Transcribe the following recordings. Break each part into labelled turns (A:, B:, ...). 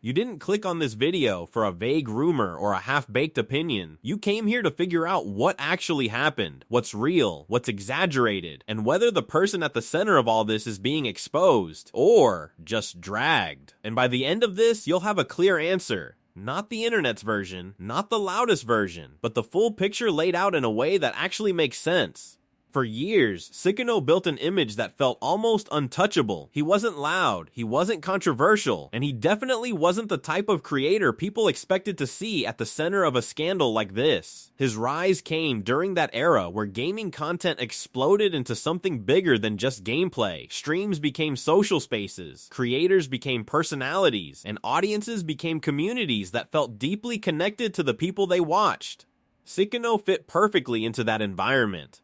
A: You didn't click on this video for a vague rumor or a half-baked opinion. You came here to figure out what actually happened, what's real, what's exaggerated, and whether the person at the center of all this is being exposed or just dragged. And by the end of this, you'll have a clear answer. Not the internet's version, not the loudest version, but the full picture laid out in a way that actually makes sense. For years, Sykkuno built an image that felt almost untouchable. He wasn't loud, he wasn't controversial, and he definitely wasn't the type of creator people expected to see at the center of a scandal like this. His rise came during that era where gaming content exploded into something bigger than just gameplay. Streams became social spaces, creators became personalities, and audiences became communities that felt deeply connected to the people they watched. Sykkuno fit perfectly into that environment.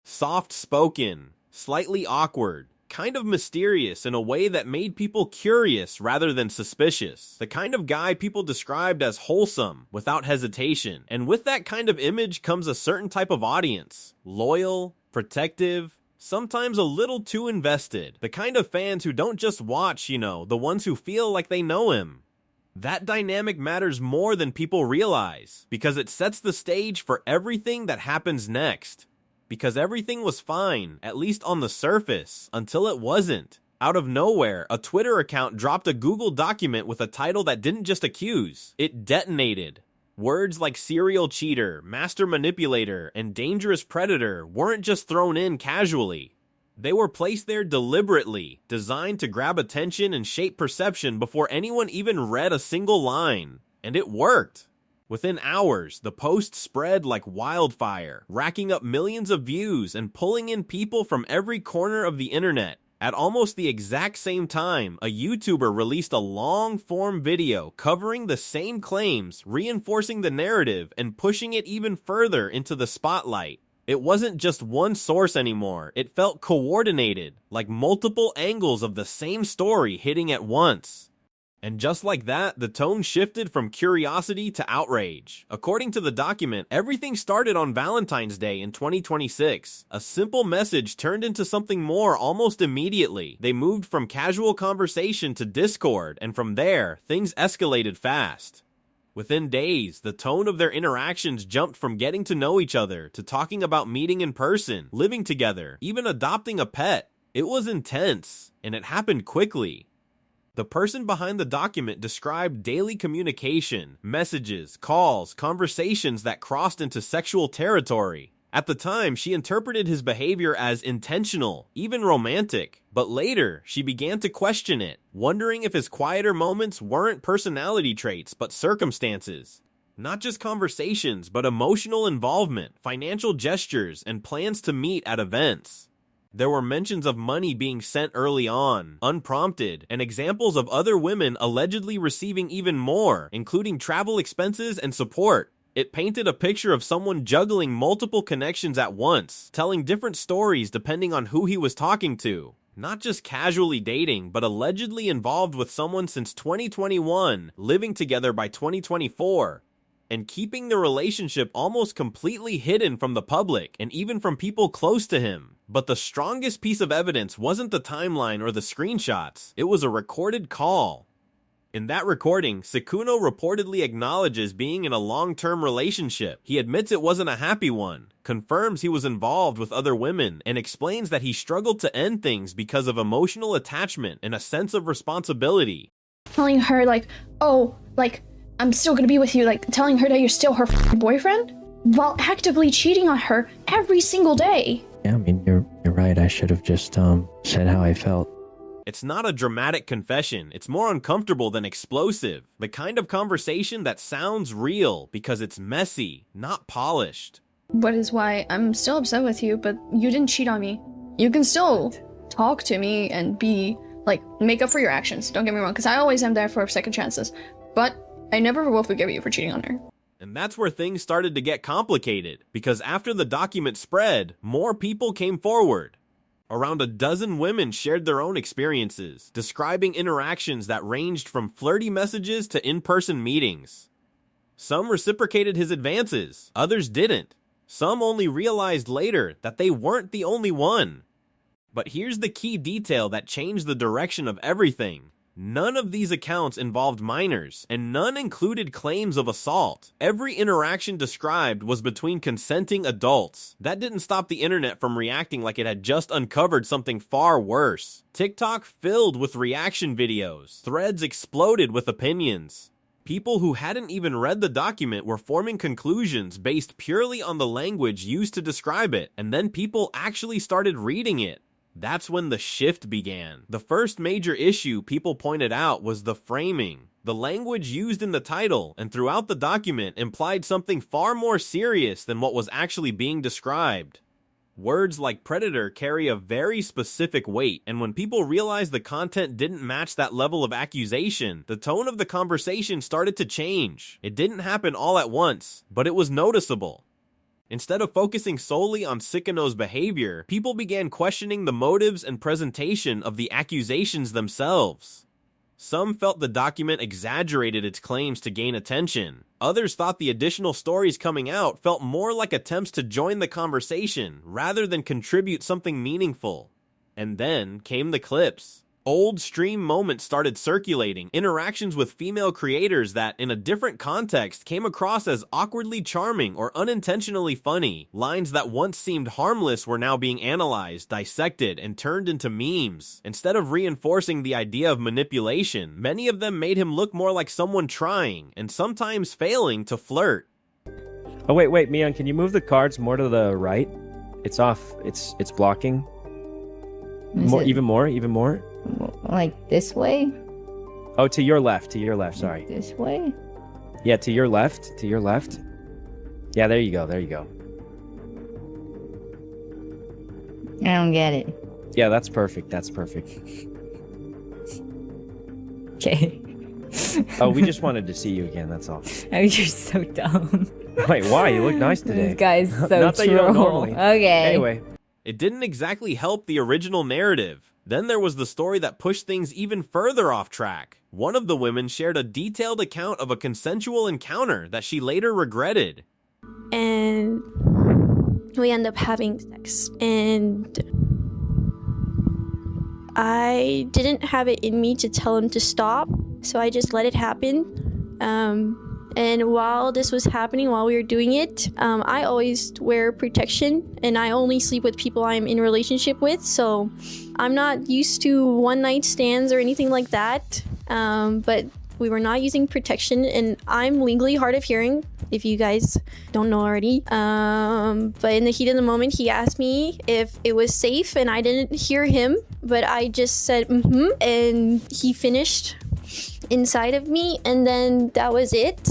A: Soft-spoken, slightly awkward, kind of mysterious in a way that made people curious rather than suspicious. The kind of guy people described as wholesome, without hesitation. And with that kind of image comes a certain type of audience. Loyal, protective, sometimes a little too invested. The kind of fans who don't just watch, the ones who feel like they know him. That dynamic matters more than people realize, because it sets the stage for everything that happens next. Because everything was fine, at least on the surface, until it wasn't. Out of nowhere, a Twitter account dropped a Google document with a title that didn't just accuse, it detonated. Words like serial cheater, master manipulator, and dangerous predator weren't just thrown in casually. They were placed there deliberately, designed to grab attention and shape perception before anyone even read a single line. And it worked. Within hours, the post spread like wildfire, racking up millions of views and pulling in people from every corner of the internet. At almost the exact same time, a YouTuber released a long-form video covering the same claims, reinforcing the narrative and pushing it even further into the spotlight. It wasn't just one source anymore, it felt coordinated, like multiple angles of the same story hitting at once. And just like that, the tone shifted from curiosity to outrage. According to the document, everything started on Valentine's Day in 2026. A simple message turned into something more almost immediately. They moved from casual conversation to Discord, and from there, things escalated fast. Within days, the tone of their interactions jumped from getting to know each other to talking about meeting in person, living together, even adopting a pet. It was intense, and it happened quickly. The person behind the document described daily communication, messages, calls, conversations that crossed into sexual territory. At the time, she interpreted his behavior as intentional, even romantic. But later, she began to question it, wondering if his quieter moments weren't personality traits, but circumstances. Not just conversations, but emotional involvement, financial gestures, and plans to meet at events. There were mentions of money being sent early on, unprompted, and examples of other women allegedly receiving even more, including travel expenses and support. It painted a picture of someone juggling multiple connections at once, telling different stories depending on who he was talking to. Not just casually dating, but allegedly involved with someone since 2021, living together by 2024. And keeping the relationship almost completely hidden from the public, and even from people close to him. But the strongest piece of evidence wasn't the timeline or the screenshots, it was a recorded call. In that recording, Sykkuno reportedly acknowledges being in a long-term relationship. He admits it wasn't a happy one, confirms he was involved with other women, and explains that he struggled to end things because of emotional attachment and a sense of responsibility.
B: Telling her I'm still gonna be with you, telling her that you're still her boyfriend, while actively cheating on her every single day.
C: Yeah, I mean, you're right. I should have just said how I felt.
A: It's not a dramatic confession. It's more uncomfortable than explosive. The kind of conversation that sounds real because it's messy, not polished.
B: What is why I'm still upset with you, but you didn't cheat on me. You can still talk to me and make up for your actions. Don't get me wrong, because I always am there for second chances. But I never will forgive you for cheating on her.
A: And that's where things started to get complicated, because after the document spread, more people came forward. Around a dozen women shared their own experiences, describing interactions that ranged from flirty messages to in-person meetings. Some reciprocated his advances, others didn't. Some only realized later that they weren't the only one. But here's the key detail that changed the direction of everything. None of these accounts involved minors, and none included claims of assault. Every interaction described was between consenting adults. That didn't stop the internet from reacting like it had just uncovered something far worse. TikTok filled with reaction videos. Threads exploded with opinions. People who hadn't even read the document were forming conclusions based purely on the language used to describe it, and then people actually started reading it. That's when the shift began. The first major issue people pointed out was the framing. The language used in the title and throughout the document implied something far more serious than what was actually being described. Words like predator carry a very specific weight, and when people realized the content didn't match that level of accusation, the tone of the conversation started to change. It didn't happen all at once, but it was noticeable. Instead of focusing solely on Sykkuno's behavior, people began questioning the motives and presentation of the accusations themselves. Some felt the document exaggerated its claims to gain attention. Others thought the additional stories coming out felt more like attempts to join the conversation rather than contribute something meaningful. And then came the clips. Old stream moments started circulating, interactions with female creators that, in a different context, came across as awkwardly charming or unintentionally funny. Lines that once seemed harmless were now being analyzed, dissected, and turned into memes. Instead of reinforcing the idea of manipulation, many of them made him look more like someone trying, and sometimes failing, to flirt.
D: Oh, wait, Mion, can you move the cards more to the right? It's off. It's blocking. Even more?
E: Like this way?
D: Oh, to your left, sorry.
E: This way?
D: Yeah, to your left. Yeah, there you go.
E: I don't get it.
D: Yeah, that's perfect.
E: Okay.
D: Oh, we just wanted to see you again, that's all.
E: Oh, you're so dumb.
D: Wait, why? You look nice today.
E: This guy's so
D: Not that you don't
E: troll.
D: normally.
E: Okay.
D: Anyway.
A: It didn't exactly help the original narrative. Then there was the story that pushed things even further off track. One of the women shared a detailed account of a consensual encounter that she later regretted.
F: And we end up having sex. And I didn't have it in me to tell him to stop, so I just let it happen. And while this was happening, while we were doing it, I always wear protection, and I only sleep with people I'm in a relationship with, so I'm not used to one-night stands or anything like that. But we were not using protection, and I'm legally hard of hearing, if you guys don't know already. But in the heat of the moment, he asked me if it was safe, and I didn't hear him, but I just said, and he finished inside of me, and then that was it.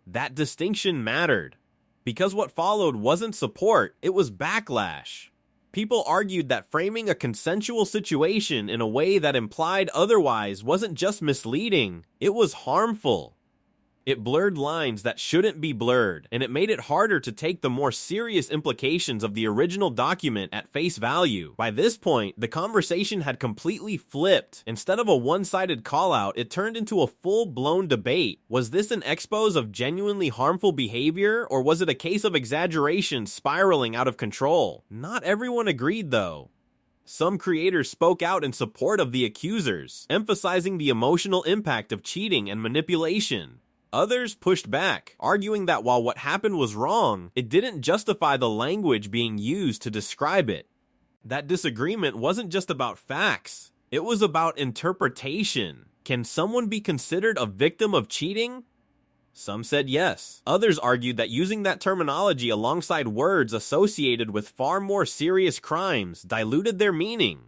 A: That distinction mattered, because what followed wasn't support, it was backlash. People argued that framing a consensual situation in a way that implied otherwise wasn't just misleading, it was harmful. It blurred lines that shouldn't be blurred, and it made it harder to take the more serious implications of the original document at face value. By this point, the conversation had completely flipped. Instead of a one-sided call-out, it turned into a full-blown debate. Was this an expose of genuinely harmful behavior, or was it a case of exaggeration spiraling out of control? Not everyone agreed, though. Some creators spoke out in support of the accusers, emphasizing the emotional impact of cheating and manipulation. Others pushed back, arguing that while what happened was wrong, it didn't justify the language being used to describe it. That disagreement wasn't just about facts, it was about interpretation. Can someone be considered a victim of cheating? Some said yes. Others argued that using that terminology alongside words associated with far more serious crimes diluted their meaning.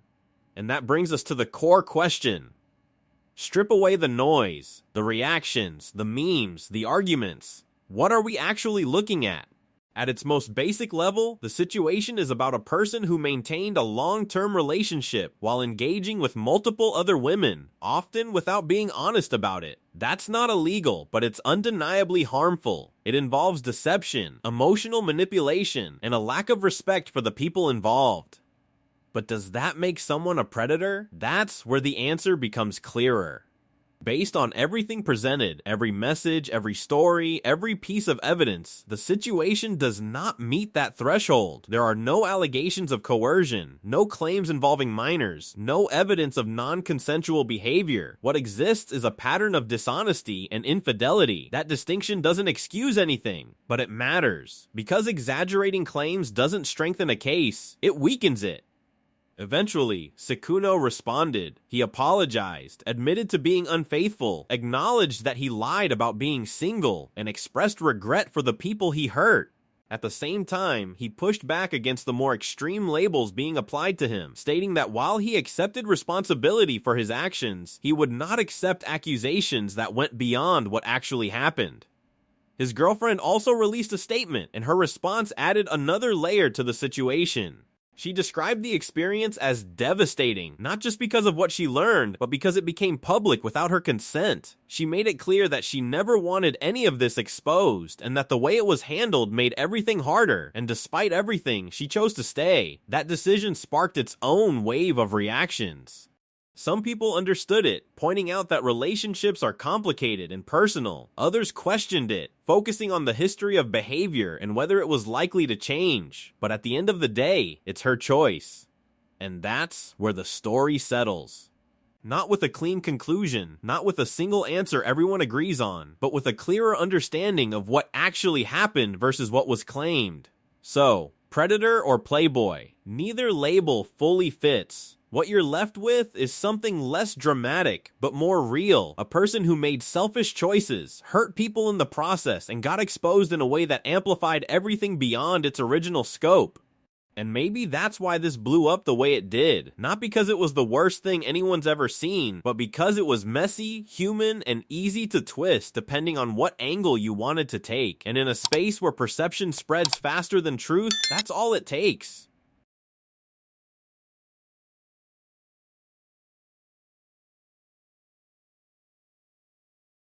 A: And that brings us to the core question. Strip away the noise, the reactions, the memes, the arguments. What are we actually looking at? At its most basic level, the situation is about a person who maintained a long-term relationship while engaging with multiple other women, often without being honest about it. That's not illegal, but it's undeniably harmful. It involves deception, emotional manipulation, and a lack of respect for the people involved. But does that make someone a predator? That's where the answer becomes clearer. Based on everything presented, every message, every story, every piece of evidence, the situation does not meet that threshold. There are no allegations of coercion, no claims involving minors, no evidence of non-consensual behavior. What exists is a pattern of dishonesty and infidelity. That distinction doesn't excuse anything, but it matters. Because exaggerating claims doesn't strengthen a case, it weakens it. Eventually, Sykkuno responded. He apologized, admitted to being unfaithful, acknowledged that he lied about being single, and expressed regret for the people he hurt. At the same time, he pushed back against the more extreme labels being applied to him, stating that while he accepted responsibility for his actions, he would not accept accusations that went beyond what actually happened. His girlfriend also released a statement, and her response added another layer to the situation. She described the experience as devastating, not just because of what she learned, but because it became public without her consent. She made it clear that she never wanted any of this exposed, and that the way it was handled made everything harder, and despite everything, she chose to stay. That decision sparked its own wave of reactions. Some people understood it, pointing out that relationships are complicated and personal. Others questioned it, focusing on the history of behavior and whether it was likely to change. But at the end of the day, it's her choice. And that's where the story settles. Not with a clean conclusion, not with a single answer everyone agrees on, but with a clearer understanding of what actually happened versus what was claimed. So, Predator or Playboy, neither label fully fits. What you're left with is something less dramatic, but more real. A person who made selfish choices, hurt people in the process, and got exposed in a way that amplified everything beyond its original scope. And maybe that's why this blew up the way it did. Not because it was the worst thing anyone's ever seen, but because it was messy, human, and easy to twist depending on what angle you wanted to take. And in a space where perception spreads faster than truth, that's all it takes.